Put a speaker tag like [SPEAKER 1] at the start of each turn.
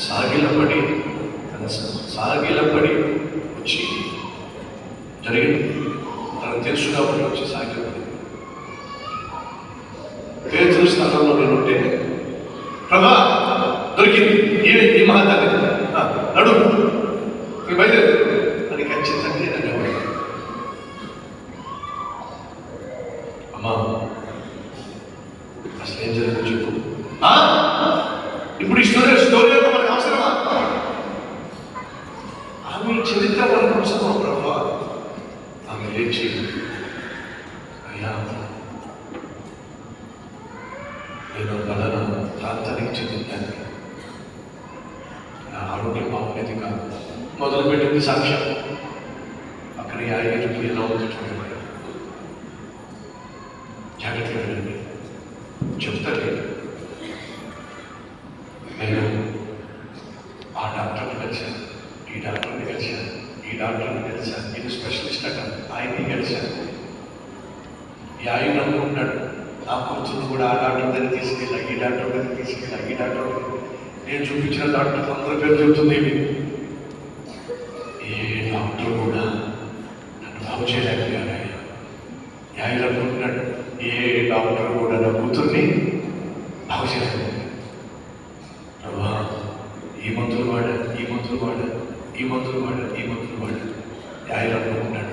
[SPEAKER 1] సాగిలపడి సాగిలపడి వచ్చి జరిగింది. తనకు తెలుసు కాబట్టి వచ్చి సాగిలపడి పేతురు స్థానంలో నేనుంటే ప్రభా దొరికింది ఈ మహాదాన్ని నడు బయలుదేరు అని ఖచ్చితంగా నేను ఎవరు అమ్మా అసలు ఏం జరిగింది చెప్పు. ఇప్పుడు ఈ స్టోరీ మనకు అవసరమా? ఆమె చరిత్ర మనకు అవసరమా ప్రభా? ఆమె లేచి అయ్యా నేను బలన ప్రాంతానికి చెందుతాను, నా ఆరోగ్యం బాగుండేది కాదు. మొదలుపెట్టింది సాక్ష్యం. అక్కడ 5 ఎలా ఉంది చూడండి, జాగ్రత్తగా వెళ్ళండి చెప్తారు. నేను ఆ డాక్టర్ని కలిశాను, ఈ డాక్టర్ని కలిశాను, ఈ డాక్టర్ని కలిశాను, ఇది స్పెషలిస్ట్ అక్కడ ఆయన్ని కలిశాను. ఈ ఆయన అనుకుంటాడు నా కూతురు కూడా ఆ డాక్టర్ దగ్గర తీసుకెళ్ళా, ఈ డాక్టర్ దగ్గర తీసుకెళ్ళా, ఈ డాక్టర్ నేను చూపించిన డాక్టర్లు అందరి పేరు చెబుతుంది. ఏ డాక్టర్ కూడా నన్ను బాగు చేయలేకపోయాడు. ఆయన అనుకుంటున్నాడు ఏ డాక్టర్ కూడా నా కూతుర్ని బాగు చేయలేకపోయాడు. ప్రభా ఈ మందులు వాడా, ఈ మందులు వాడా, ఈ మందులు వాడా, ఈ మందులు వాడా. ఆయన అనుకుంటున్నాడు